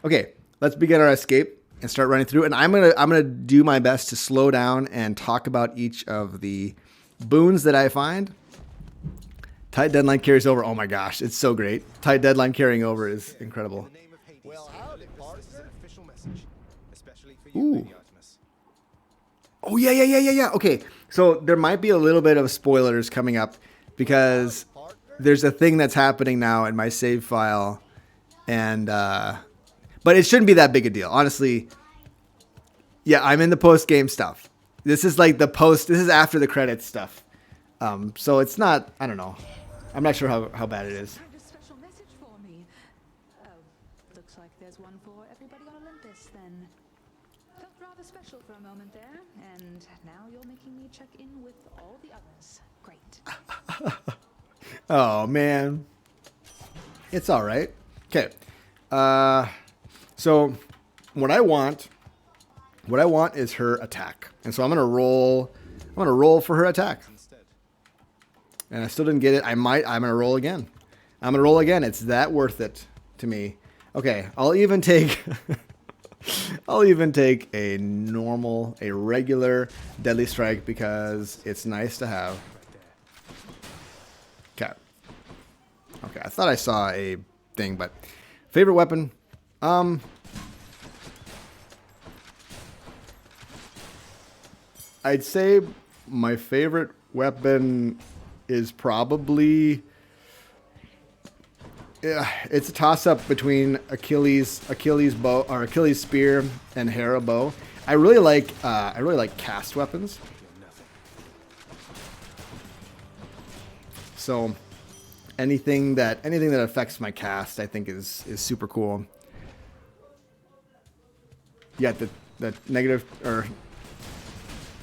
Okay, let's begin our escape and start running through. And I'm gonna do my best to slow down and talk about each of the boons that I find. Tight deadline carries over. Oh my gosh, it's so great. Tight deadline carrying over is incredible. Ooh. Oh yeah. Okay, so there might be a little bit of spoilers coming up because there's a thing that's happening now in my save file, and but it shouldn't be that big a deal, honestly. Yeah, I'm in the post game stuff. This is like this is after the credits stuff. So it's not. I don't know. I'm not sure how bad it is. A special message for me. Oh, looks like there's one for everybody on Olympus then. Felt rather special for a moment there, and now you're making me check in with all the others. Great. Oh man, it's all right. Okay, so what I want is her attack, and so I'm gonna roll for her attack. And I still didn't get it. I'm gonna roll again. It's that worth it to me. Okay, I'll even take a regular deadly strike because it's nice to have. Okay, I thought I saw a thing, but favorite weapon. I'd say my favorite weapon is probably, it's a toss-up between Achilles bow or Achilles spear and Hera bow. I really like cast weapons. So anything that affects my cast, I think is super cool. Yeah, the negative or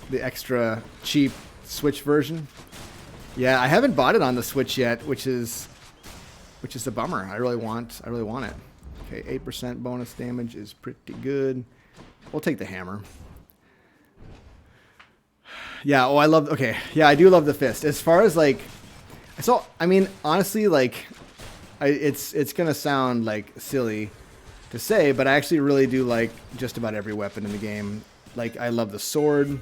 the extra cheap Switch version. Yeah, I haven't bought it on the Switch yet, which is a bummer. I really want it. Okay, 8% bonus damage is pretty good. We'll take the hammer. Yeah, I do love the fist. As far as like, so I mean, honestly, like, it's gonna sound like silly to say, but I actually really do like just about every weapon in the game. Like, I love the sword.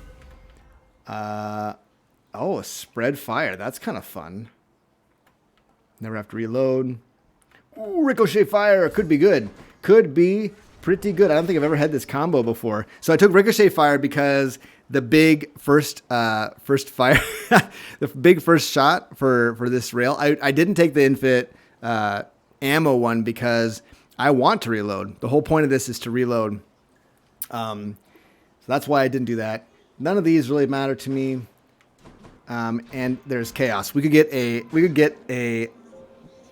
Oh, spread fire. That's kind of fun. Never have to reload. Ooh, ricochet fire. Could be good. Could be pretty good. I don't think I've ever had this combo before. So I took ricochet fire because the big first fire, the big first shot for this rail. I didn't take the infinite ammo one because I want to reload. The whole point of this is to reload. So that's why I didn't do that. None of these really matter to me. And there's chaos. We could get a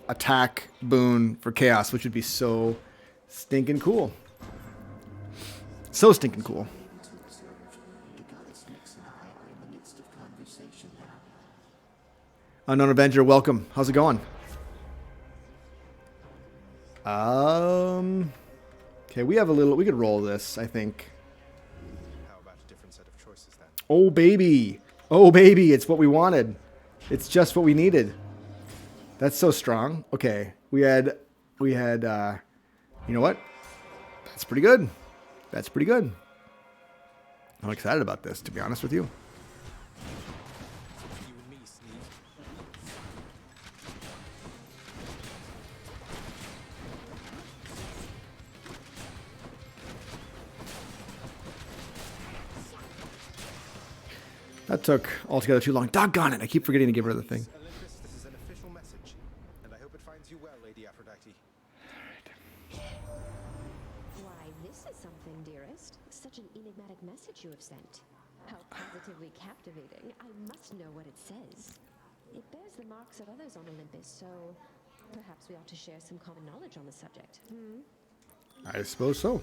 attack boon for chaos, which would be so stinking cool. So stinking cool. Unknown Avenger, welcome. How's it going? Okay, we could roll this, I think. How about a different set of choices then? Oh baby, it's what we wanted. It's just what we needed. That's so strong. Okay, we had, you know what? That's pretty good. I'm excited about this, to be honest with you. You and me, Steve. That took altogether too long. Doggone it, I keep forgetting to give her the thing. Olympus, this is an official message, and I hope it finds you well, Lady Aphrodite. Why, this is something, dearest. Such an enigmatic message you have sent. How positively captivating. I must know what it says. It bears the marks of others on Olympus, so perhaps we ought to share some common knowledge on the subject. I suppose so.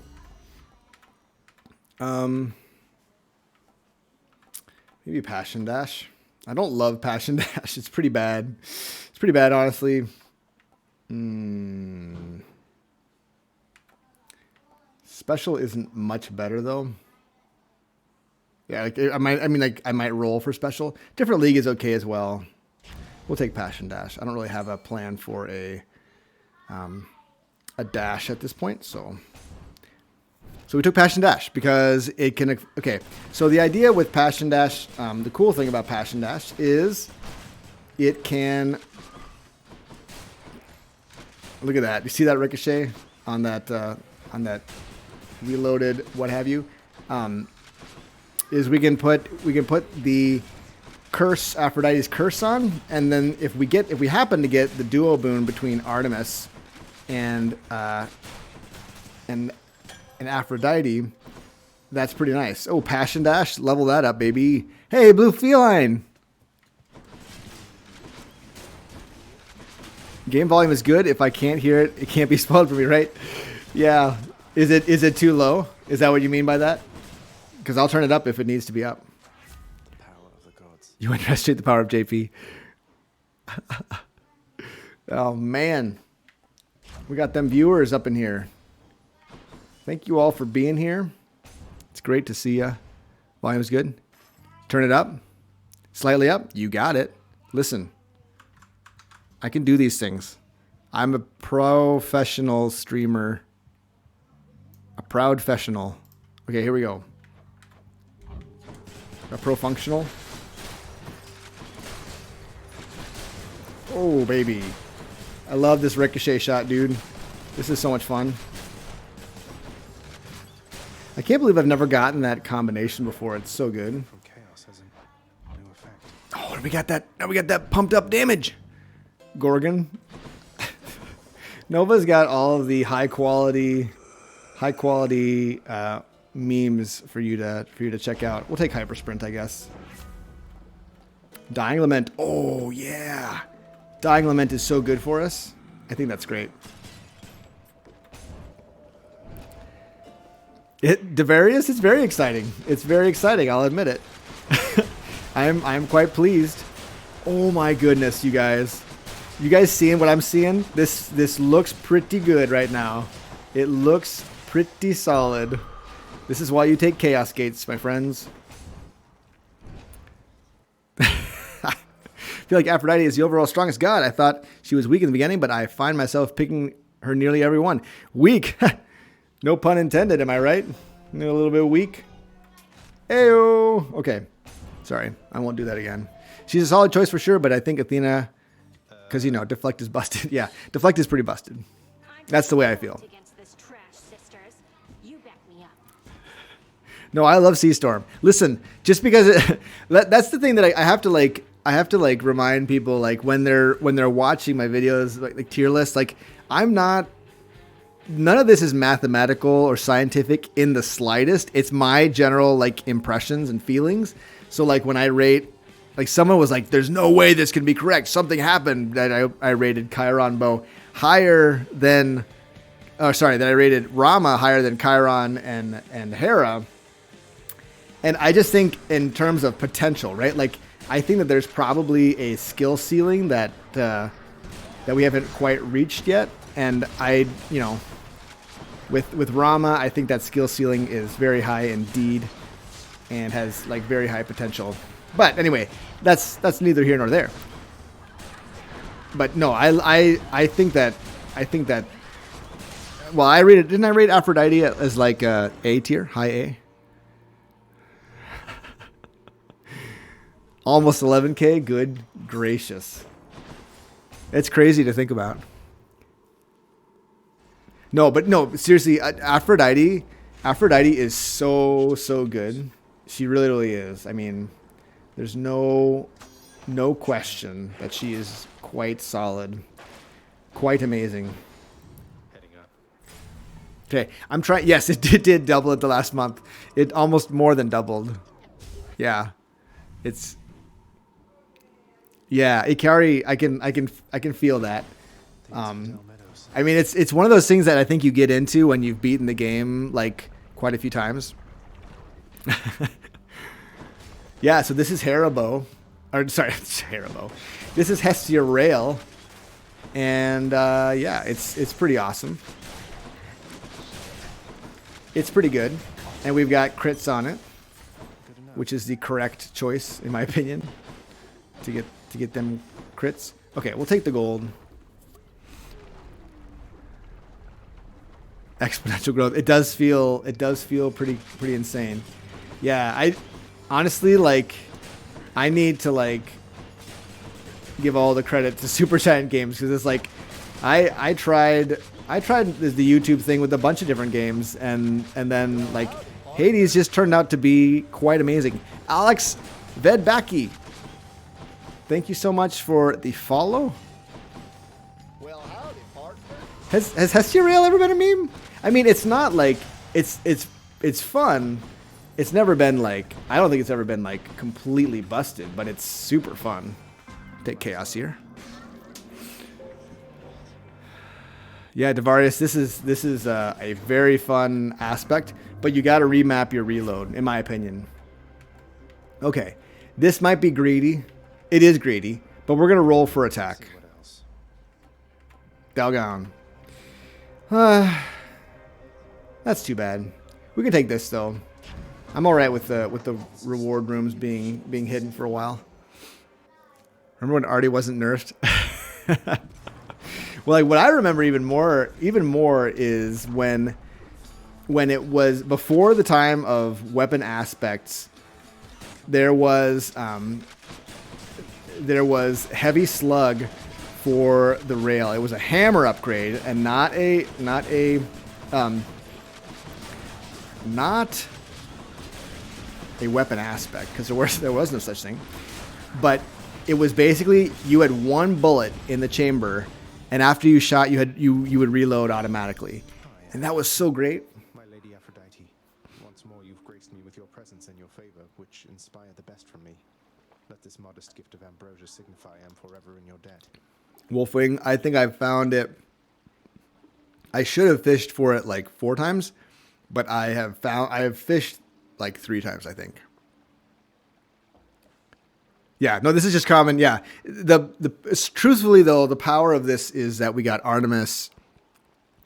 Maybe Passion Dash. I don't love Passion Dash. It's pretty bad. It's pretty bad, honestly. Special isn't much better though. Yeah, like I might roll for special. Different league is okay as well. We'll take Passion Dash. I don't really have a plan for a dash at this point, so So we took Passion Dash because it can... Okay, so the idea with Passion Dash, the cool thing about Passion Dash is it can... Look at that. You see that Ricochet on that reloaded what have you? Is we can put the curse, Aphrodite's curse on, and then if we happen to get the duo boon between Artemis and Aphrodite, that's pretty nice. Oh, Passion Dash, level that up, baby. Hey, Blue Feline. Game volume is good. If I can't hear it, it can't be spoiled for me, right? Yeah. Is it too low? Is that what you mean by that? Because I'll turn it up if it needs to be up. The power of the gods. You underestimate the power of JP. Oh, man. We got them viewers up in here. Thank you all for being here. It's great to see you. Volume's good. Turn it up. Slightly up. You got it. Listen. I can do these things. I'm a professional streamer. A proud professional. Okay, here we go. A pro-functional. Oh, baby. I love this Ricochet shot, dude. This is so much fun. I can't believe I've never gotten that combination before. It's so good. From chaos has a new effect. Oh, we got that. Now we got that pumped up damage. Gorgon. Nova's got all of the high quality memes for you to check out. We'll take Hyper Sprint, I guess. Dying Lament. Oh yeah, Dying Lament is so good for us. I think that's great. Devarius, it's very exciting. It's very exciting. I'll admit it. I'm quite pleased. Oh my goodness, you guys. You guys seeing what I'm seeing? This looks pretty good right now. It looks pretty solid. This is why you take Chaos Gates, my friends. I feel like Aphrodite is the overall strongest god. I thought she was weak in the beginning, but I find myself picking her nearly every one. Weak? No pun intended, am I right? A little bit weak. Ayo. Okay. Sorry, I won't do that again. She's a solid choice for sure, but I think Athena... Because, you know, Deflect is busted. Yeah, Deflect is pretty busted. That's the way I feel. No, I love Sea Storm. Listen, just because that's the thing that I have to like remind people, like when they're watching my videos, like tier lists, like none of this is mathematical or scientific in the slightest. It's my general like impressions and feelings. So like when I rate, like someone was like, there's no way this can be correct. Something happened that I rated Chiron Bow higher than, that I rated Rama higher than Chiron and Hera. And I just think in terms of potential, right? Like I think that there's probably a skill ceiling that we haven't quite reached yet. And with Rama, I think that skill ceiling is very high indeed and has like very high potential. But anyway, that's neither here nor there. But no, I think that well, didn't I rate Aphrodite as like a tier, high A? Almost 11K, good gracious. It's crazy to think about. No, seriously, Aphrodite is so good. She really is. I mean, there's no question that she is quite solid, quite amazing. Heading up. Okay, I'm trying. Yes, it did double it the last month. It almost more than doubled. Yeah, Ikari, I can feel that. I mean, it's one of those things that I think you get into when you've beaten the game like quite a few times. Yeah, so this is Haribo. Or sorry, it's Haribo. This is Hestia Rail. And yeah, it's pretty awesome. It's pretty good. And we've got crits on it, which is the correct choice in my opinion to get them crits. Okay, we'll take the gold. exponential growth. It does feel pretty insane. Yeah, I honestly like I need to like give all the credit to Supergiant games because it's like I tried the YouTube thing with a bunch of different games and then like Hades just turned out to be quite amazing. Alex Vedbaki, thank you so much for the follow. Well, howdy, partner. Has Hestia Rail ever been a meme? I mean, it's not like it's fun. It's never been like I don't think it's ever been like completely busted, but it's super fun. Take chaos here. Yeah, Devarius, this is a very fun aspect, but you got to remap your reload, in my opinion. Okay, this might be greedy. It is greedy, but we're gonna roll for attack. What else? Dalgon. That's too bad. We can take this though. I'm all right with the reward rooms being hidden for a while. Remember when Artie wasn't nerfed? Well, like what I remember even more is when it was before the time of weapon aspects. There was heavy slug for the rail. It was a hammer upgrade and not a weapon aspect because there was no such thing. But it was basically you had one bullet in the chamber, and after you shot, you would reload automatically, and that was so great. My lady Aphrodite, once more you've graced me with your presence and your favor, which inspire the best from me. Let this modest gift of ambrosia signify I am forever in your debt. Wolfwing, I think I found it. I should have fished for it like 4 times, but I have fished like 3 times, I think. Yeah, no, this is just common. Yeah, truthfully though, the power of this is that we got Artemis,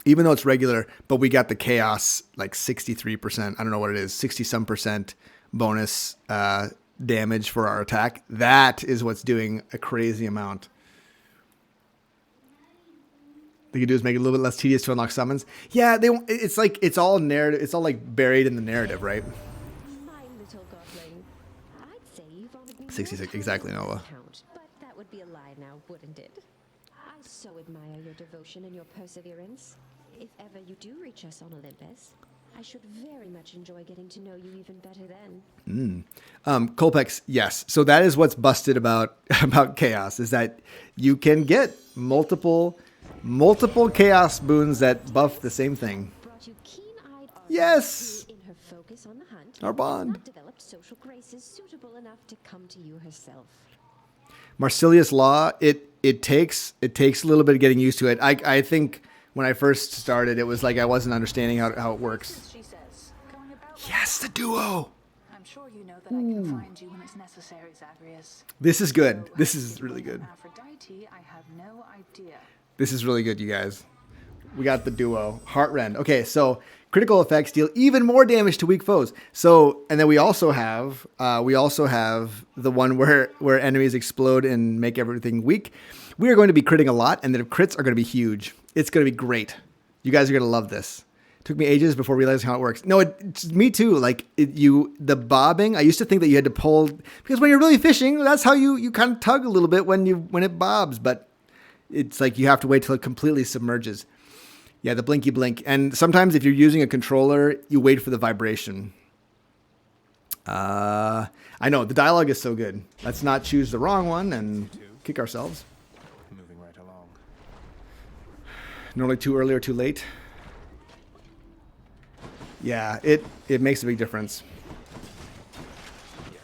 even though it's regular, but we got the chaos like 63%. I don't know what it is, 60-some% bonus damage for our attack. That is what's doing a crazy amount. They could do is make it a little bit less tedious to unlock summons. Yeah, it's like it's all narrative. It's all like buried in the narrative, right? My little godling. I'd say you've honored me 66, more exactly, times than Nova. I count, but that would be a lie now, wouldn't it? I so admire your devotion and your perseverance. If ever you do reach us on Olympus, I should very much enjoy getting to know you even better then. Colpex, yes. So that is what's busted about chaos is that you can get multiple chaos boons that buff the same thing. Brought you keen-eyed Yes! in her focus on the hunt. Our bond. Not developed social graces suitable enough to come to you herself. Marsilius Law, it takes a little bit of getting used to it. I think when I first started, it was like I wasn't understanding how it works. She says, going about Yes, the duo. I'm sure you know that I can find you when it's necessary, Zagreus. This is good. This is really good. Aphrodite, I have no idea. This is really good, you guys. We got the duo. Heartrend. Okay, so critical effects deal even more damage to weak foes. So, and then we also have the one where enemies explode and make everything weak. We are going to be critting a lot, and the crits are going to be huge. It's going to be great. You guys are going to love this. It took me ages before realizing how it works. No, it's me too. Like the bobbing. I used to think that you had to pull because when you're really fishing, that's how you kind of tug a little bit when it bobs, but it's like you have to wait till it completely submerges. Yeah, the blinky blink. And sometimes if you're using a controller, you wait for the vibration. I know, the dialogue is so good. Let's not choose the wrong one and kick ourselves. Moving right along. Normally too early or too late. Yeah, it makes a big difference. Yes.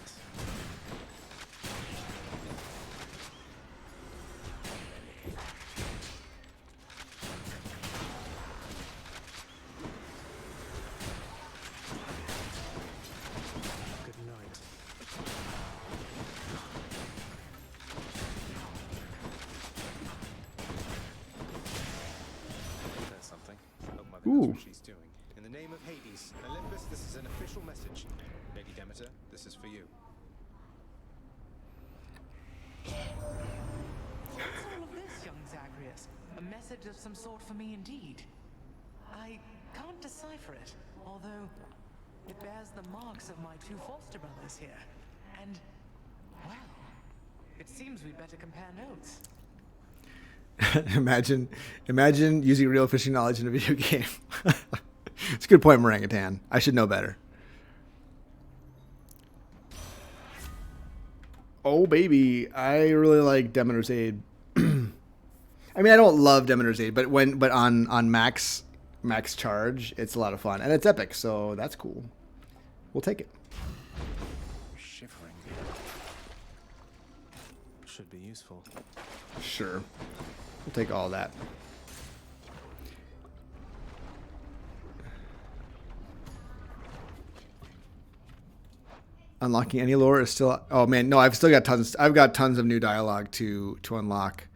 Good night. There's something. Hope Mother knows Ooh. what she's doing. In the name of Hades, Olympus, this is an official message. Lady Demeter, this is for you. What's all of this, young Zagreus? A message of some sort for me indeed. I can't decipher it, although it bears the marks of my two foster brothers here. And, well, it seems we'd better compare notes. Imagine using real fishing knowledge in a video game. It's a good point, Orangutan. I should know better. Oh, baby. I really like Demeter's Aid. I mean, I don't love Demeter's Aid, but on max charge, it's a lot of fun. And it's epic, so that's cool. We'll take it. Shivering. Should be useful. Sure. We'll take all that. Unlocking any lore is still... Oh, man. No, I've still got tons. I've got tons of new dialogue to unlock.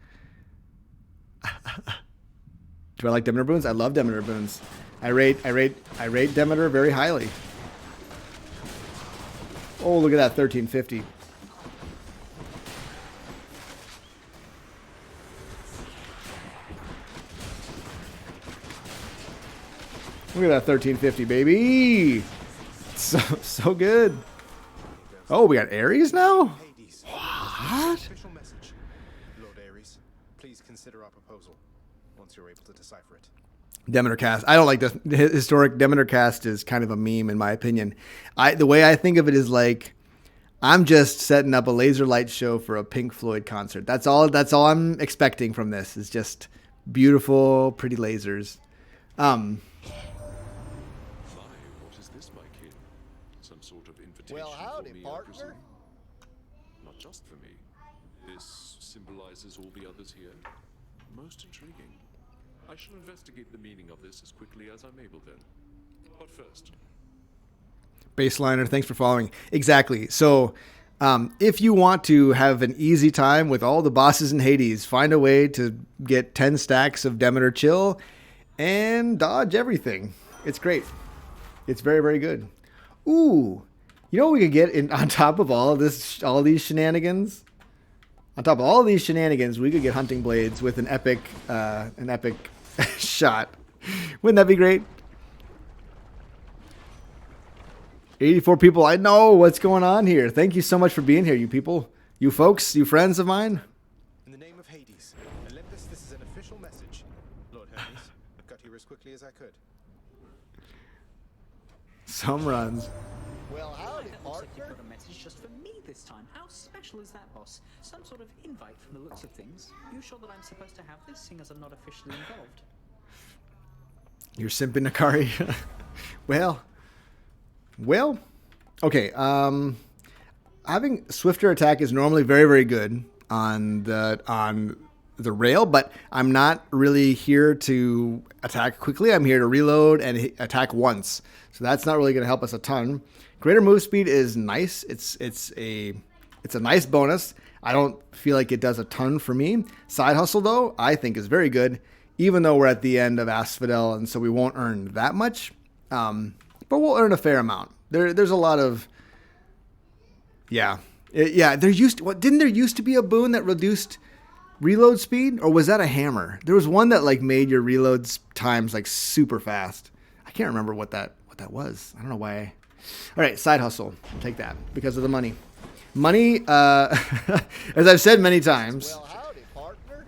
Do I like Demeter Boons? I love Demeter Boons. I rate Demeter very highly. Oh, look at that 1350. Look at that 1350, baby. So good. Oh, we got Ares now? Hades. What? Official message. Lord Ares, please consider our proposal once you're able to decipher it. Demeter cast. I don't like this. Historic Demeter cast is kind of a meme in my opinion. The way I think of it is like I'm just setting up a laser light show for a Pink Floyd concert. That's all I'm expecting from this is just beautiful, pretty lasers. What is this, my kin? Some sort of invitation Well, howdy, for me, partner. I presume? Not just for me. This symbolizes all the others here. Most intriguing. I shall investigate the meaning of this as quickly as I'm able then. But first... Baseliner, thanks for following. Exactly. So if you want to have an easy time with all the bosses in Hades, find a way to get 10 stacks of Demeter Chill and dodge everything. It's great. It's very, very good. Ooh, you know what we could get on top of all these shenanigans? On top of all of these shenanigans, we could get hunting blades with an epic shot. Wouldn't that be great? 84 people. I know what's going on here. Thank you so much for being here, you people. You folks, you friends of mine. In the name of Hades, Olympus, this is an official message. Lord Hermes, got here as quickly as I could. Some runs. Well, howdy, That looks like you've partner. got a message just for me this time. How special is that, boss? Some sort of invite from the looks of things. You sure that I'm supposed to have this, seeing as I'm not officially involved? You're simping, Akari. Well, okay. Having swifter attack is normally very, very good on the rail, but I'm not really here to attack quickly. I'm here to reload and attack once, so that's not really going to help us a ton. Greater move speed is nice. It's a nice bonus. I don't feel like it does a ton for me. Side hustle though, I think is very good, even though we're at the end of ASPHODEL, and so we won't earn that much. But we'll earn a fair amount. There's a lot of, yeah. Didn't there used to be a boon that reduced reload speed, or was that a hammer? There was one that like made your reload times like super fast. I can't remember what that was. I don't know why. All right, side hustle. I'll take that because of the money. Money, as I've said many times, Well, howdy, partner.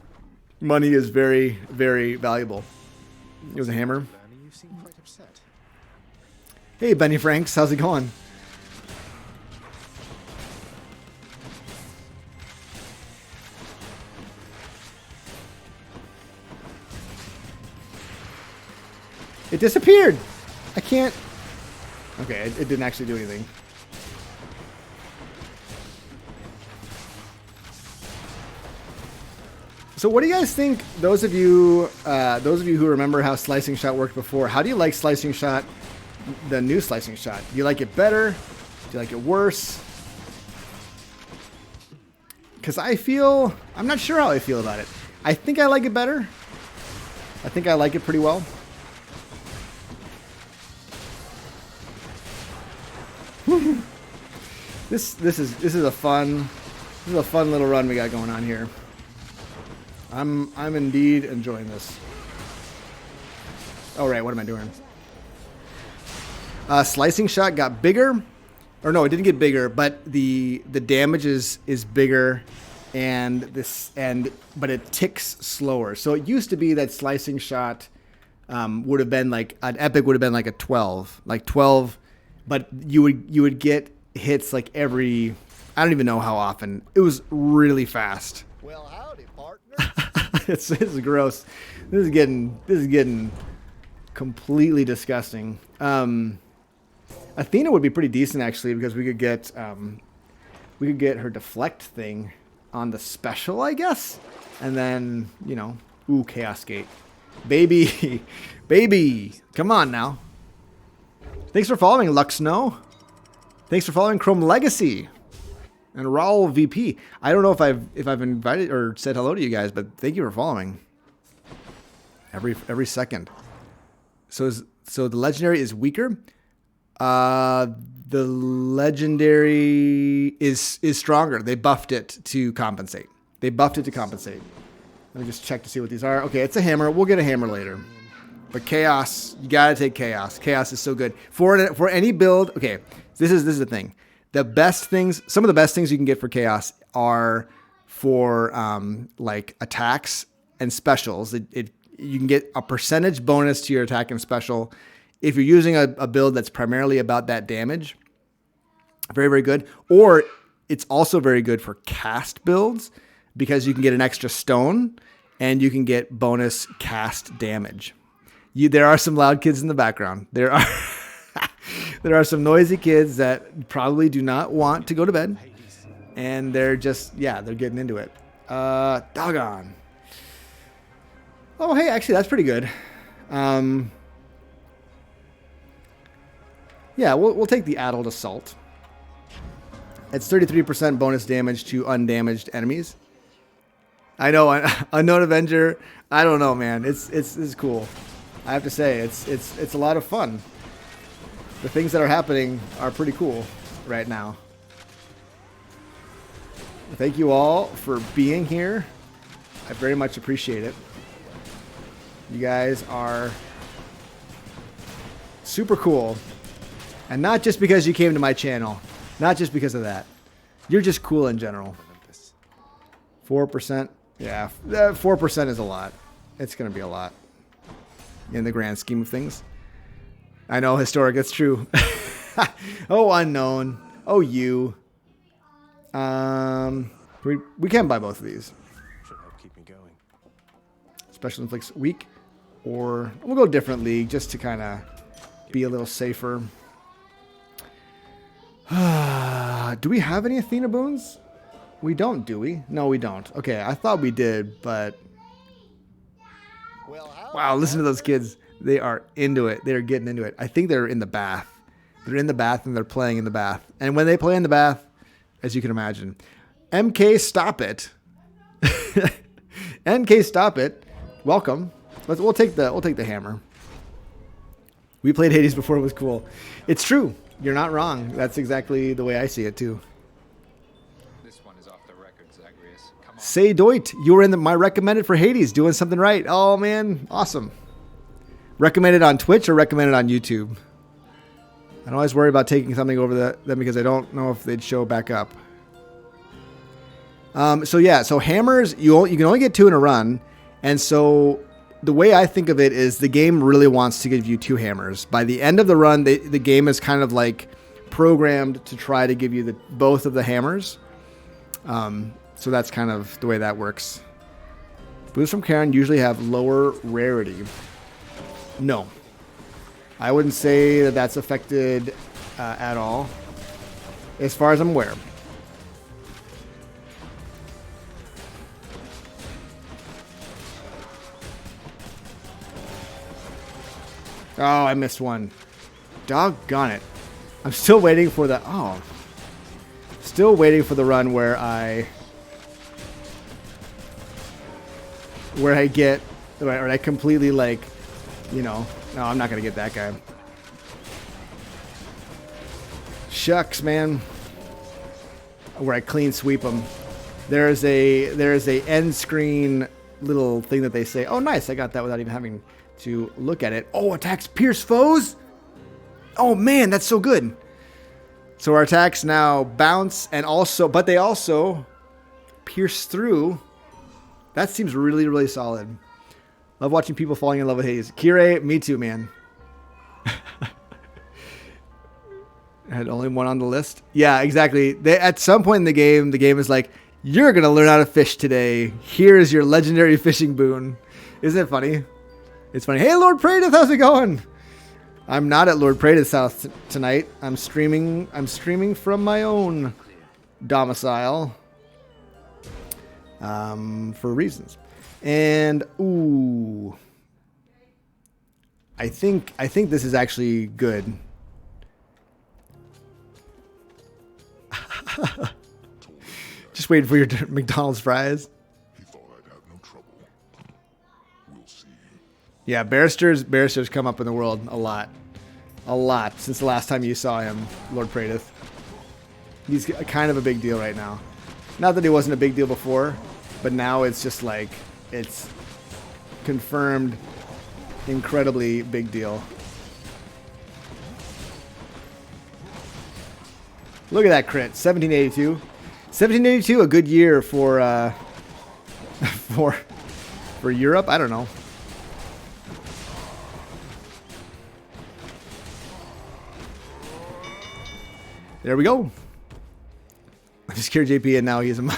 money is very, very valuable. It was a hammer. Lanny, you seem quite upset. Hey, Benny Franks, how's it going? It disappeared. I can't. Okay, it didn't actually do anything. So what do you guys think, those of you who remember how Slicing Shot worked before, how do you like Slicing Shot, the new Slicing Shot? Do you like it better? Do you like it worse? Because I'm not sure how I feel about it. I think I like it better. I think I like it pretty well. This is a fun little run we got going on here. I'm indeed enjoying this. Oh right, what am I doing? Slicing shot got bigger. Or no, it didn't get bigger, but the damage is bigger, but it ticks slower. So it used to be that slicing shot would have been like an epic would have been like a 12, but you would get hits like every, I don't even know how often. It was really fast. Well, howdy, partner. It's gross. This is getting completely disgusting. Athena would be pretty decent actually, because we could get her deflect thing on the special, I guess, and then Chaos Gate, baby, come on now. Thanks for following Luxno. Thanks for following Chrome Legacy and Raul VP. I don't know if I've invited or said hello to you guys, but thank you for following. Every second. So the legendary is weaker. The legendary is stronger. They buffed it to compensate. Let me just check to see what these are. Okay, it's a hammer. We'll get a hammer later. But chaos, you gotta take chaos. Chaos is so good for any build. Okay, this is the thing. The best things, some of the best things you can get for chaos are for like attacks and specials. You can get a percentage bonus to your attack and special if you're using a build that's primarily about that damage. Very, very good. Or it's also very good for cast builds because you can get an extra stone and you can get bonus cast damage. There are some loud kids in the background. There are some noisy kids that probably do not want to go to bed, and they're getting into it. Doggone. Oh, hey, actually, that's pretty good. Yeah, we'll take the Addled Assault. It's 33% bonus damage to undamaged enemies. I know, Unknown Avenger. I don't know, man. It's cool. I have to say, it's a lot of fun. The things that are happening are pretty cool right now. Thank you all for being here. I very much appreciate it. You guys are super cool. And not just because you came to my channel. Not just because of that. You're just cool in general. 4%. Yeah, 4% is a lot. It's going to be a lot. In the grand scheme of things. I know, historic, it's true. Oh, unknown. Oh, you. We can buy both of these. Should help keep me going. Special inflicts weak, or we'll go different league just to kind of be a little safer. Do we have any Athena boons? We don't, do we? No, we don't. Okay, I thought we did, but wow, listen to those kids. They are into it. They're getting into it. I think they're in the bath. They're in the bath and they're playing in the bath. And when they play in the bath, as you can imagine, MK, stop it. MK, stop it. Welcome. We'll take the hammer. We played Hades before it was cool. It's true. You're not wrong. That's exactly the way I see it too. This one is off the record, Zagreus. Come on. Say Doit, you were in my recommended for Hades, doing something right. Oh man, awesome. Recommended on Twitch or recommended on YouTube? I always worry about taking something over them because I don't know if they'd show back up. So hammers, you can only get 2 in a run. And so the way I think of it is the game really wants to give you 2 hammers. By the end of the run, the game is kind of like programmed to try to give you both of the hammers. So that's kind of the way that works. Boosts from Karen usually have lower rarity. No. I wouldn't say that that's affected at all, as far as I'm aware. Oh, I missed one. Doggone it. I'm still waiting for the... Oh. Still waiting for the run where I get... Or I completely, like... You know... No, I'm not going to get that guy. Shucks, man. Where I clean sweep them. There's a end screen little thing that they say, oh, nice, I got that without even having to look at it. Oh, attacks pierce foes? Oh man, that's so good. So our attacks now bounce and also, but they also pierce through. That seems really, really solid. Love watching people falling in love with Hades. Kirei, me too, man. I had only one on the list. Yeah, exactly. At some point in the game is like, you're going to learn how to fish today. Here is your legendary fishing boon. Isn't it funny? It's funny. Hey, Lord Praedith, how's it going? I'm not at Lord Praedith's house tonight. I'm streaming from my own domicile. For reasons. And, ooh. I think this is actually good. Just waiting for your McDonald's fries. He thought I'd have no trouble. We'll see. Yeah, barristers come up in the world a lot. A lot since the last time you saw him, Lord Praedith. He's kind of a big deal right now. Not that he wasn't a big deal before, but now it's just like, it's confirmed incredibly big deal. Look at that crit, 1782. 1782, a good year for for Europe. I don't know. There we go. I just cured JP and now he's a mod.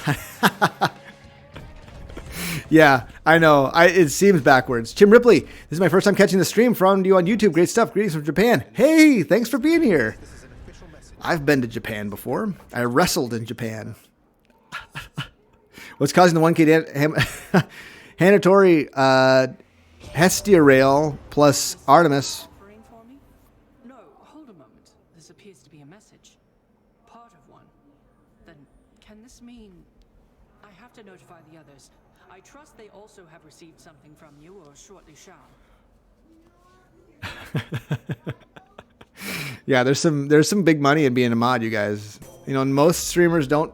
Yeah, I know. It seems backwards. Tim Ripley, this is my first time catching the stream from you on YouTube. Great stuff. Greetings from Japan. Hey, thanks for being here. I've been to Japan before. I wrestled in Japan. What's causing the 1K Hanatori Hestia rail plus Artemis? For me? No, hold a moment. This appears to be a message. Part of one. Then can this mean I have to notify the others? I trust they also have received something from you or shortly shall. Yeah, there's some big money in being a mod, you guys. You know, most streamers don't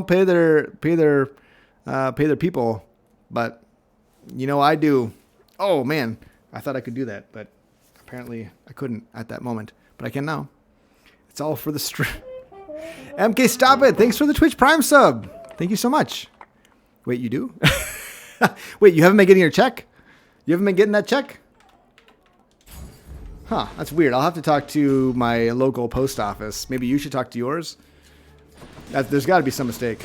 pay their people, but you know I do. Oh man, I thought I could do that, but apparently I couldn't at that moment. But I can now. It's all for the stream. MK, stop it! Thanks for the Twitch Prime sub. Thank you so much. Wait, you do? Wait, you haven't been getting your check? You haven't been getting that check? Huh, that's weird. I'll have to talk to my local post office. Maybe you should talk to yours. There's got to be some mistake.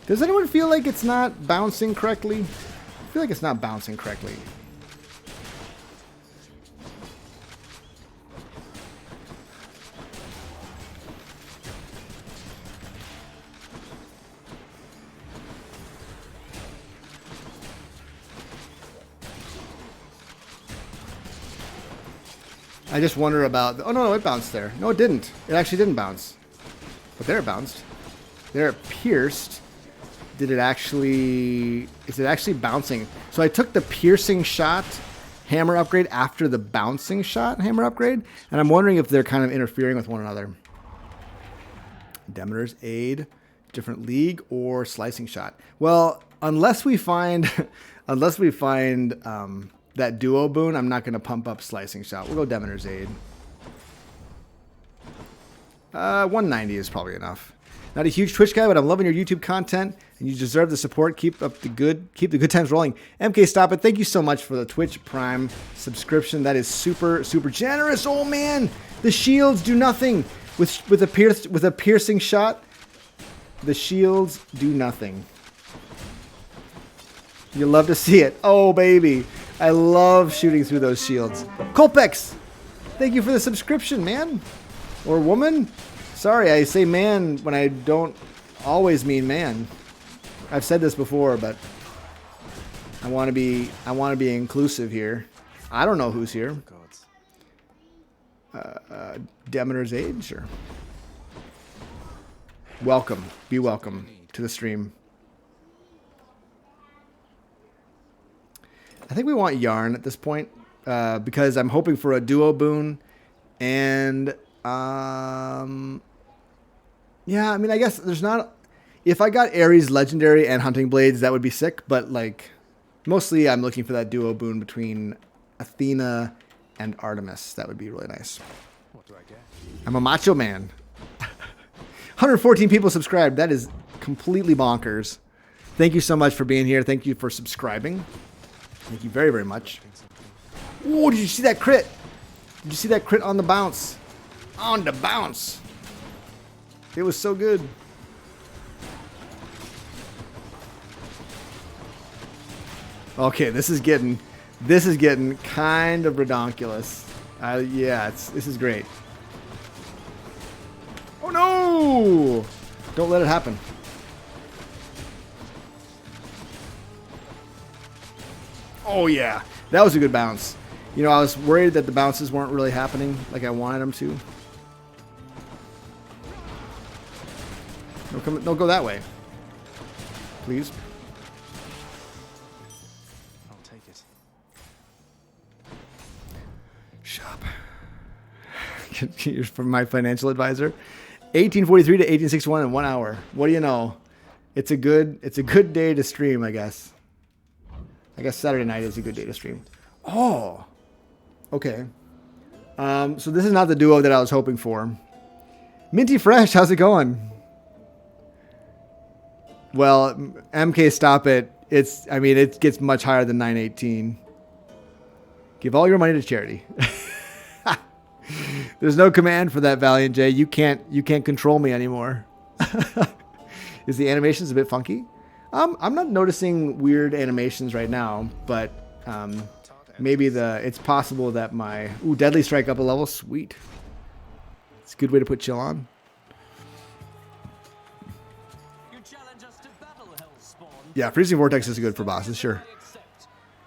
Does anyone feel like it's not bouncing correctly? I feel like it's not bouncing correctly. I just wonder about... Oh, no, it bounced there. No, it didn't. It actually didn't bounce. But there it bounced. There it pierced. Did it actually... Is it actually bouncing? So I took the piercing shot hammer upgrade after the bouncing shot hammer upgrade. And I'm wondering if they're kind of interfering with one another. Demeter's Aid, different league, or slicing shot. Well, unless we find... that duo boon, I'm not going to pump up slicing shot. We'll go Demeter's Aid. 190 is probably enough. Not a huge Twitch guy, but I'm loving your YouTube content, and you deserve the support. Keep the good times rolling. MK, stop it. Thank you so much for the Twitch Prime subscription. That is super, super generous. Oh man, the shields do nothing with a piercing shot. The shields do nothing. You love to see it. Oh baby. I love shooting through those shields. Colpex, thank you for the subscription, man. Or woman. Sorry, I say man when I don't always mean man. I've said this before, but I want to be inclusive here. I don't know who's here. Demeter's Aid, sure. Welcome. Be welcome to the stream. I think we want Yarn at this point because I'm hoping for a duo boon and Yeah, I mean, I guess there's not... If I got Ares Legendary and Hunting Blades, that would be sick. But, like, mostly I'm looking for that duo boon between Athena and Artemis. That would be really nice. What do I get? I'm a macho man. 114 people subscribed. That is completely bonkers. Thank you so much for being here. Thank you for subscribing. Thank you very, very much. Oh, did you see that crit? Did you see that crit on the bounce? On the bounce. It was so good. Okay, this is getting kind of redonkulous. Yeah, this is great. Oh no! Don't let it happen. Oh yeah, that was a good bounce. You know, I was worried that the bounces weren't really happening like I wanted them to. Don't go that way. Please. I'll take it. Shop. Here's from my financial advisor. 1843 to 1861 in 1 hour. What do you know? It's a good day to stream, I guess. I guess Saturday night is a good day to stream. Oh, okay. So this is not the duo that I was hoping for. Minty Fresh, how's it going? Well, MK, stop it. It gets much higher than 918. Give all your money to charity. There's no command for that, Valiant J. You can't control me anymore. Is the animations a bit funky? I'm not noticing weird animations right now, but maybe it's possible that my Deadly Strike up a level. Sweet. It's a good way to put chill on. Yeah, Freezing Vortex is good for bosses, sure.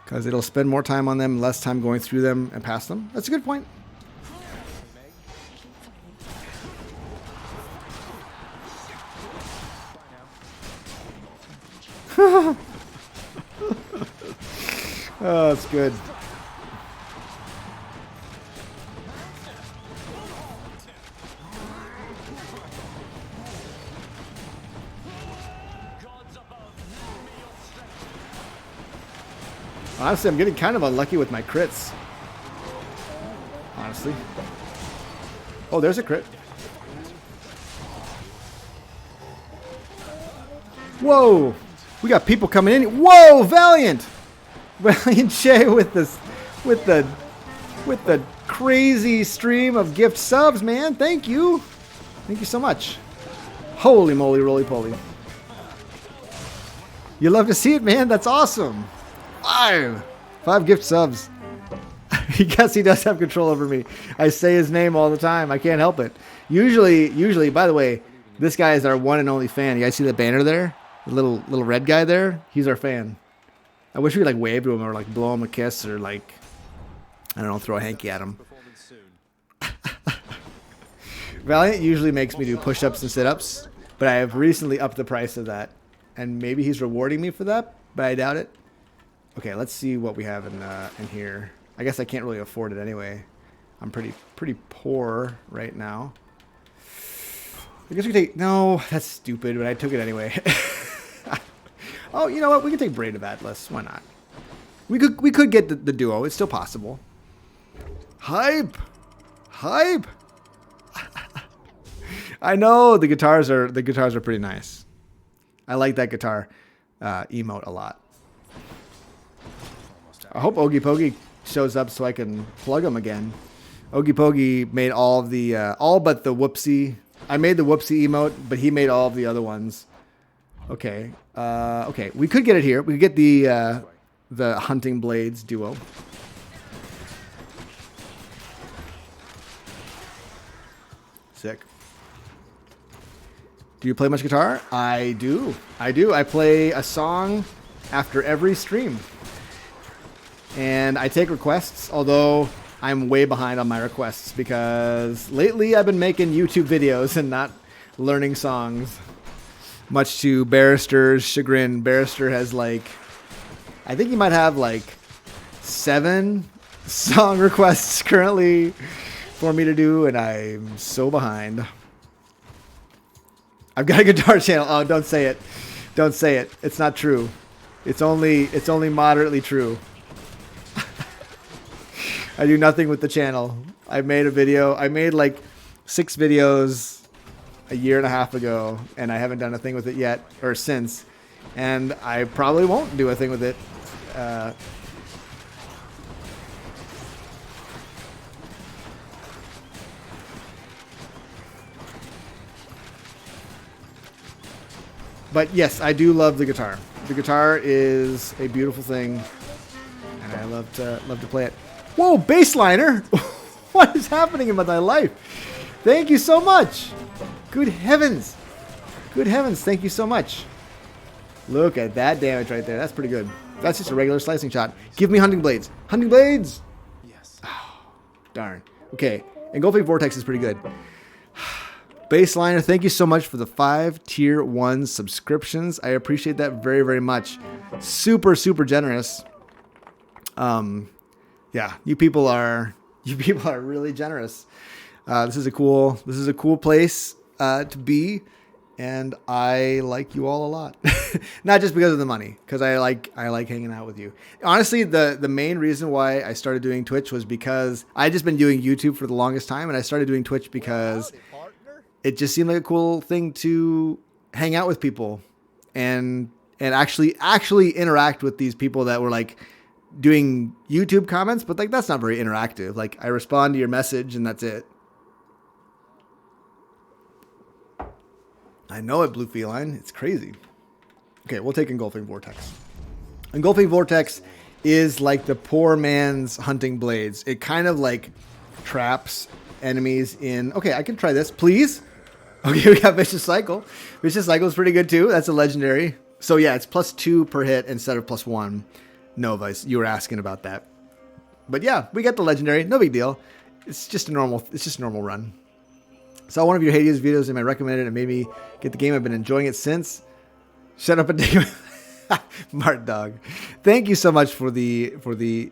Because it'll spend more time on them, less time going through them and past them. That's a good point. Oh, that's good. Honestly, I'm getting kind of unlucky with my crits. Honestly. Oh, there's a crit. Whoa! We got people coming in. Whoa, Valiant! Valiant Shay with the crazy stream of gift subs, man. Thank you. Thank you so much. Holy moly, roly poly. You love to see it, man. That's awesome. 5 gift subs. I guess he does have control over me. I say his name all the time. I can't help it. Usually, by the way, this guy is our one and only fan. You guys see the banner there? The little red guy there? He's our fan. I wish we could like wave to him or like blow him a kiss or like, I don't know, throw a hanky at him. Valiant usually makes me do push-ups and sit-ups, but I have recently upped the price of that. And maybe he's rewarding me for that, but I doubt it. Okay, let's see what we have in here. I guess I can't really afford it anyway. I'm pretty poor right now. I guess we take... No, that's stupid, but I took it anyway. Oh, you know what? We can take Braid of Atlas. Why not? We could get the duo. It's still possible. Hype! Hype! I know the guitars are pretty nice. I like that guitar emote a lot. I hope Ogie Pogie shows up so I can plug him again. Ogie Pogie made all but the whoopsie. I made the whoopsie emote, but he made all of the other ones. Okay. Okay. We could get it here. We could get the Hunting Blades duo. Sick. Do you play much guitar? I do. I play a song after every stream. And I take requests, although I'm way behind on my requests because lately I've been making YouTube videos and not learning songs. Much to Barrister's chagrin. Barrister has I think he might have 7 song requests currently for me to do, and I'm so behind. I've got a guitar channel. Oh, don't say it. Don't say it. It's not true. It's only moderately true. I do nothing with the channel. I made a video. I made like 6 videos a year and a half ago, and I haven't done a thing with it yet, or since. And I probably won't do a thing with it. But yes, I do love the guitar. The guitar is a beautiful thing, and I love to play it. Whoa, bassliner! What is happening in my life? Thank you so much. Good heavens. Good heavens, thank you so much. Look at that damage right there. That's pretty good. That's just a regular slicing shot. Give me hunting blades. Hunting blades! Yes. Oh, darn. Okay, engulfing vortex is pretty good. Bassliner, thank you so much for the 5 tier 1 subscriptions. I appreciate that very, very much. Super, super generous. Yeah, you people are really generous. This is a cool place to be, and I like you all a lot. Not just because of the money, because I like hanging out with you. Honestly, the main reason why I started doing Twitch was because I had just been doing YouTube for the longest time, and I started doing Twitch because it just seemed like a cool thing to hang out with people and actually interact with these people that were like doing YouTube comments, but like that's not very interactive. Like I respond to your message and that's it. I know it, Blue Feline. It's crazy. Okay, we'll take Engulfing Vortex. Engulfing Vortex is like the poor man's hunting blades. It kind of like traps enemies in... Okay, I can try this, please. Okay, we got Vicious Cycle. Vicious Cycle is pretty good too. That's a legendary. So yeah, it's +2 per hit instead of +1. No, Vice, you were asking about that. But yeah, we got the legendary. No big deal. It's just a normal run. Saw one of your Hades videos and I recommended it and made me get the game. I've been enjoying it since. Shut up and take Mart Dog. Thank you so much for the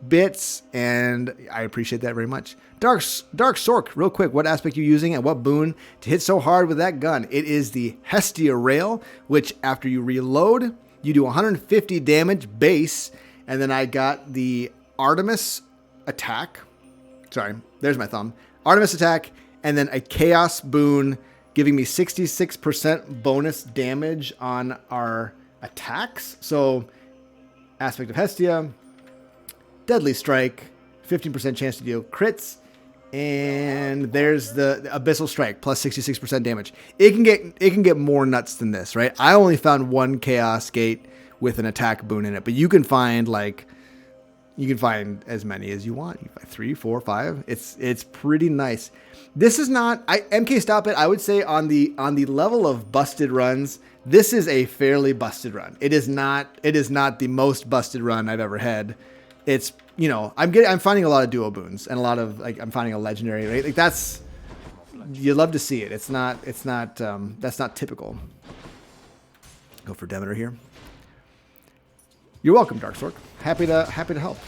bits, and I appreciate that very much. Dark Sork, real quick, what aspect are you using and what boon to hit so hard with that gun? It is the Hestia rail, which after you reload, you do 150 damage base, and then I got the Artemis attack. Sorry, there's my thumb. Artemis attack, and then a Chaos boon giving me 66% bonus damage on our attacks. So, aspect of Hestia, Deadly Strike, 15% chance to deal crits, and there's the Abyssal Strike, plus 66% damage. It can get more nuts than this, right? I only found one Chaos Gate with an attack boon in it, but you can find as many as you want. You find 3, 4, 5. It's pretty nice. This is not MK Stop It. I would say on the level of busted runs, this is a fairly busted run. It is not the most busted run I've ever had. It's, you know, I'm finding a lot of duo boons and a lot of I'm finding a legendary, right? Like that's, you love to see it. That's not typical. Go for Demeter here. You're welcome, Dark Sork. Happy to help.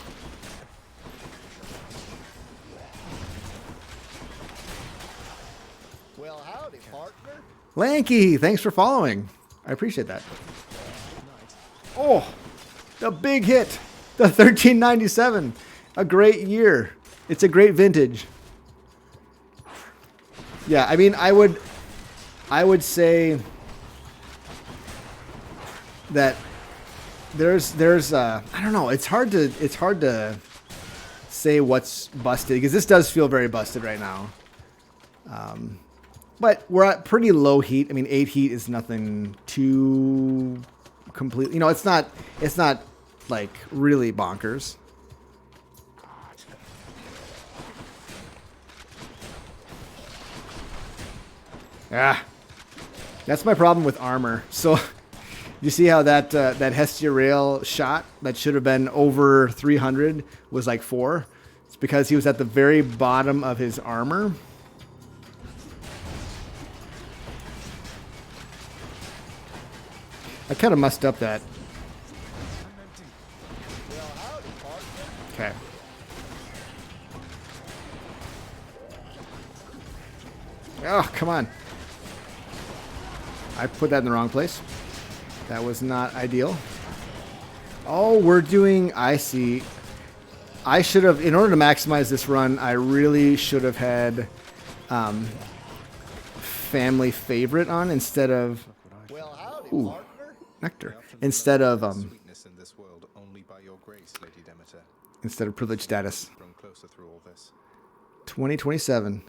Well, howdy, partner. Lanky, thanks for following. I appreciate that. Oh, the big hit. The 1397. A great year. It's a great vintage. Yeah, I mean, I would say that there's I don't know, it's hard to say what's busted because this does feel very busted right now. But we're at pretty low heat. I mean, 8 heat is nothing too complete. You know, it's not like really bonkers. That's my problem with armor. So you see how that Hestia rail shot that should have been over 300 was like 4? It's because he was at the very bottom of his armor. I kind of messed up that. Okay. Oh, come on. I put that in the wrong place. That was not ideal. Oh, we're doing... I see. I should have... In order to maximize this run, I really should have had family favorite on instead of... Well, howdy, Ooh, partner. nectar. Instead of... Sweetness in this world only by your grace, Lady Demeter. Instead of privilege status. Grown closer through all this. 2027.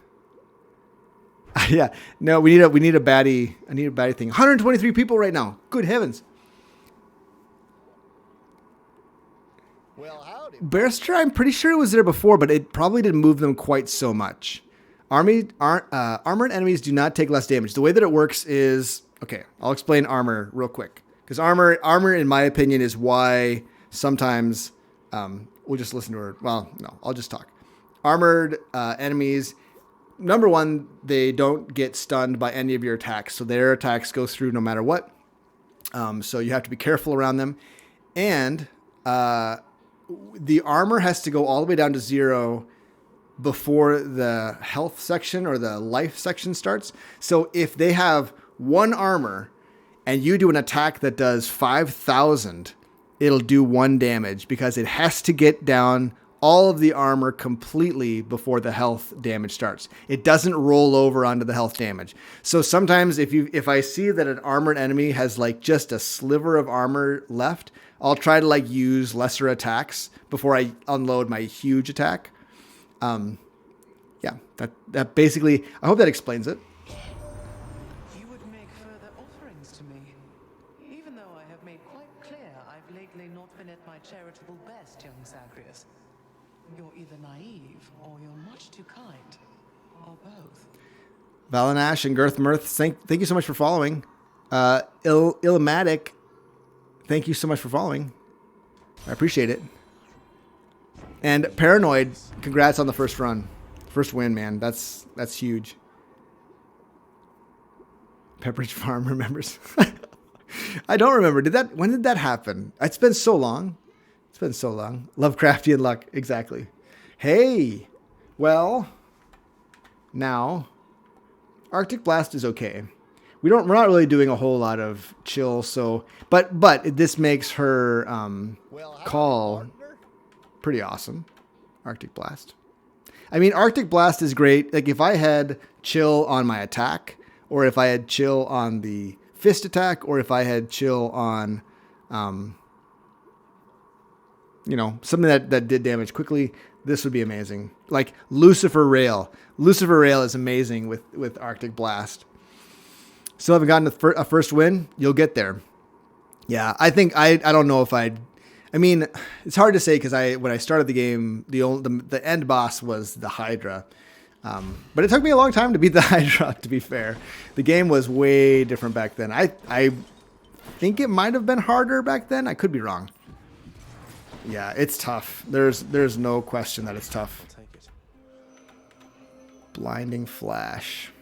Yeah. No, we need a baddie. I need a baddie thing. 123 people right now. Good heavens. Well, howdy. Barrister, I'm pretty sure it was there before, but it probably didn't move them quite so much. Armored enemies do not take less damage. The way that it works is... Okay, I'll explain armor real quick. Because armor, in my opinion, is why sometimes... we'll just listen to her. Well, no, I'll just talk. Armored enemies... Number one, they don't get stunned by any of your attacks. So their attacks go through no matter what. So you have to be careful around them. And the armor has to go all the way down to 0 before the health section or the life section starts. So if they have 1 armor and you do an attack that does 5,000, it'll do 1 damage because it has to get down all of the armor completely before the health damage starts. It doesn't roll over onto the health damage. So sometimes if I see that an armored enemy has like just a sliver of armor left, I'll try to like use lesser attacks before I unload my huge attack. Yeah, that basically, I hope that explains it. You would make further offerings to me, even though I have made quite clear I've lately not been at my charitable best, young Zagreus. You're either naive or you're much too kind, or both. Valanash and Girth Mirth, thank you so much for following. Ilmatic, thank you so much for following. I appreciate it. And Paranoid, congrats on the first run. First win, man. That's huge. Pepperidge Farm remembers. I don't remember. When did that happen? It's been so long. It's been so long. Lovecraftian luck. Exactly. Hey. Well, now Arctic Blast is okay. We're not really doing a whole lot of chill, so but this makes her call pretty awesome. Arctic Blast. I mean, Arctic Blast is great. Like if I had chill on my attack, or if I had chill on the fist attack, or if I had chill on something that did damage quickly, this would be amazing. Like Lucifer Rail. Lucifer Rail is amazing with Arctic Blast. Still haven't gotten a first win. You'll get there. Yeah, I think I don't know if I'd. I mean, it's hard to say because when I started the game, the end boss was the Hydra, but it took me a long time to beat the Hydra. To be fair, the game was way different back then. I think it might have been harder back then. I could be wrong. Yeah, it's tough. There's no question that it's tough. Blinding Flash.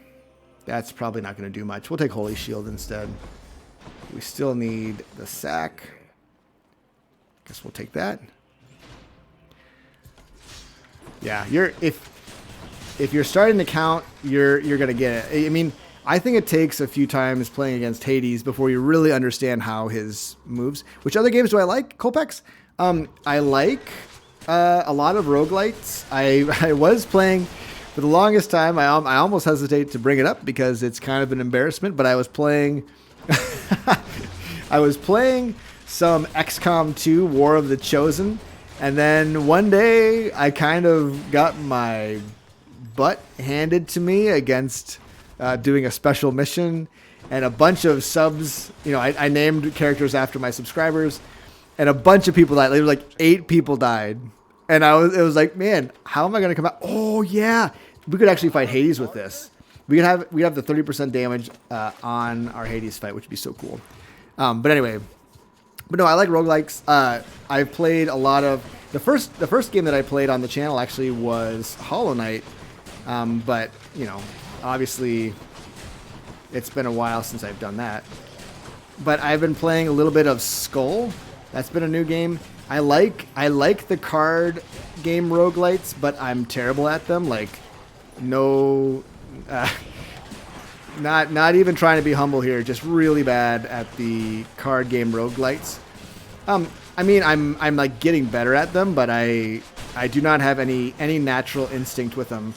That's probably not going to do much. We'll take Holy Shield instead. We still need the sack. Guess we'll take that. Yeah, if you're starting to count, you're going to get it. I mean, I think it takes a few times playing against Hades before you really understand how his moves. Which other games do I like? Colpex? I like a lot of roguelites. I was playing for the longest time. I almost hesitate to bring it up because it's kind of an embarrassment, but I was playing some XCOM 2 War of the Chosen, and then one day I kind of got my butt handed to me against doing a special mission, and a bunch of subs, I named characters after my subscribers, and a bunch of people died. Like 8 people died. And it was like, man, how am I going to come out? Oh yeah, we could actually fight Hades with this. We'd have the 30% damage on our Hades fight, which would be so cool. But anyway, no, I like roguelikes. I've played a lot of the first game that I played on the channel actually was Hollow Knight. But obviously it's been a while since I've done that. But I've been playing a little bit of Skull. That's been a new game. I like the card game roguelites, but I'm terrible at them. Like, no, Not even trying to be humble here. Just really bad at the card game roguelites. I mean, I'm like getting better at them, but I do not have any natural instinct with them,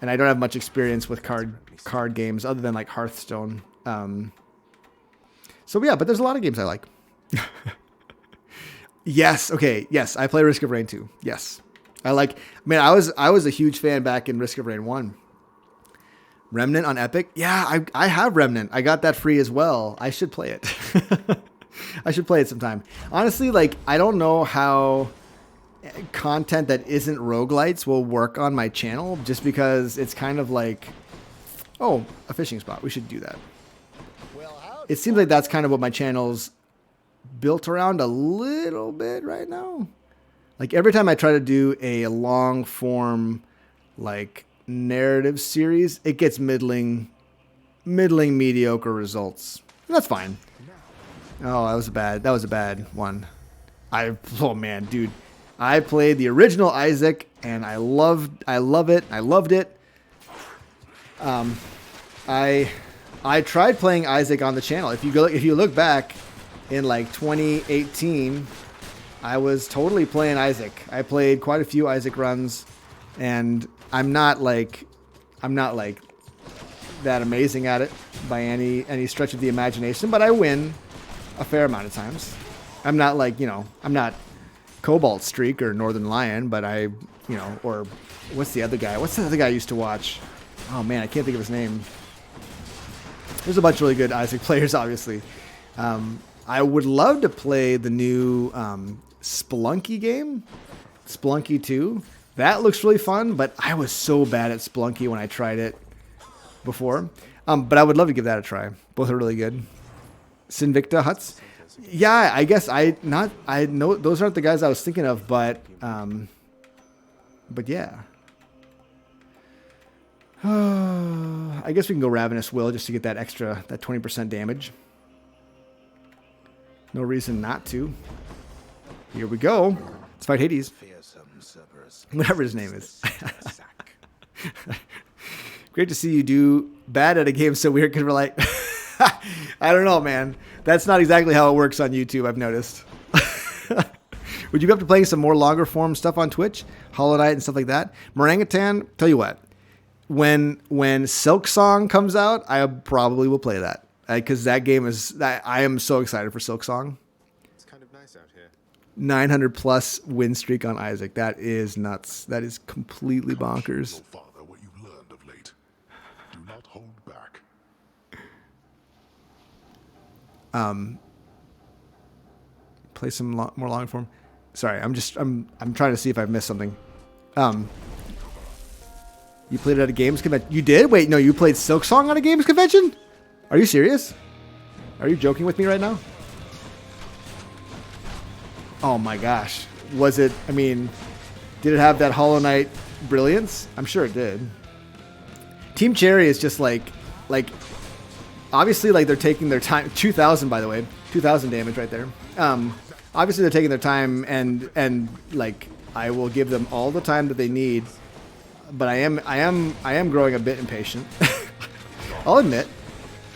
and I don't have much experience with card games other than like Hearthstone. So yeah, but there's a lot of games I like. Yes, okay, yes, I play Risk of Rain 2. Yes, I like. Man, I was a huge fan back in Risk of Rain 1. Remnant on Epic? Yeah, I have Remnant. I got that free as well. I should play it. I should play it sometime. Honestly, like, I don't know how content that isn't roguelites will work on my channel, just because it's kind of like, oh, a fishing spot. We should do that. It seems like that's kind of what my channel's built around a little bit right now. Like, every time I try to do a long form, like, narrative series, it gets middling mediocre results. And that's fine. Oh, that was a bad one. Oh man, dude. I played the original Isaac and I love it. I loved it. I tried playing Isaac on the channel. If you look back in like 2018, I was totally playing Isaac. I played quite a few Isaac runs, and I'm not like that amazing at it by any stretch of the imagination, but I win a fair amount of times. I'm not like, I'm not Cobalt Streak or Northern Lion, but or what's the other guy? What's the other guy I used to watch? Oh man, I can't think of his name. There's a bunch of really good Isaac players, obviously. I would love to play the new Spelunky game, Spelunky 2. That looks really fun, but I was so bad at Spelunky when I tried it before. But I would love to give that a try. Both are really good. Sinvicta Huts. Yeah, I guess I know those aren't the guys I was thinking of, but yeah. I guess we can go Ravenous Will just to get that 20% damage. No reason not to. Here we go. Let's fight Hades. Whatever his name is. Great to see you do bad at a game so weird, because we're like, I don't know, man. That's not exactly how it works on YouTube, I've noticed. Would you go up to playing some more longer form stuff on Twitch? Hollow Knight and stuff like that? Morangutan, tell you what. When Silk Song comes out, I probably will play that. Because that game is... I am so excited for Silk Song. It's kind of nice out here. 900 plus win streak on Isaac. That is nuts. That is completely bonkers. Father, what you learned of late. Do not hold back. Play some more long form. Sorry, I'm trying to see if I've missed something. You played it at a games convention. You did? Wait, no, you played Silk Song on a games convention? Are you serious? Are you joking with me right now? Oh my gosh. Was it, did it have that Hollow Knight brilliance? I'm sure it did. Team Cherry is just like, obviously, like, they're taking their time. 2,000, by the way. 2,000 damage right there. Obviously, they're taking their time, and like, I will give them all the time that they need. But I am growing a bit impatient. I'll admit,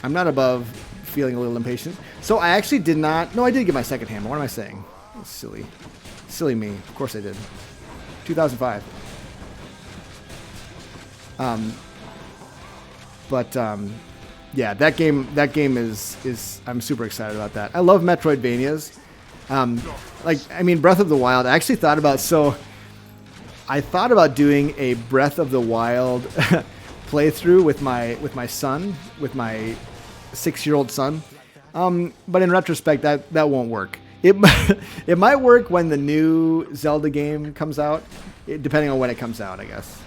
I'm not above feeling a little impatient. So I actually did not. No, I did get my second hammer. What am I saying? Silly me. Of course I did. 2005. Yeah, that game is I'm super excited about that. I love Metroidvanias. Breath of the Wild. I actually thought about doing a Breath of the Wild playthrough with my son, with my 6-year-old son. But in retrospect, that won't work. It might work when the new Zelda game comes out, depending on when it comes out, I guess.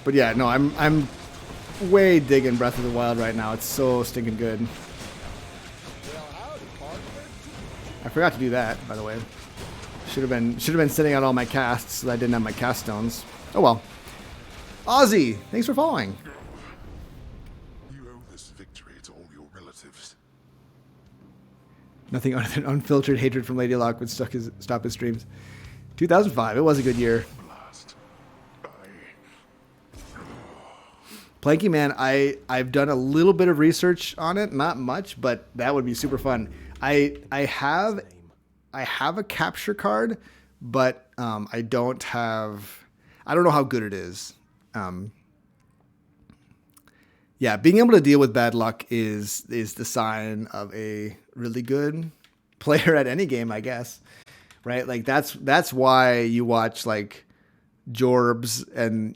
But yeah, no, I'm way digging Breath of the Wild right now. It's so stinking good. Well, howdy, partner. I forgot to do that, by the way. Should have been sending out all my casts so that I didn't have my cast stones. Oh well. Ozzy, thanks for following. You owe this victory to all your relatives. Nothing other than unfiltered hatred from Lady Locke would stop his streams. 2005, it was a good year. Blast. Planky Man, I've done a little bit of research on it, not much, but that would be super fun. I have a capture card, but I don't know how good it is. Yeah, being able to deal with bad luck is the sign of a really good player at any game, I guess. Right? Like that's why you watch like Jorbs and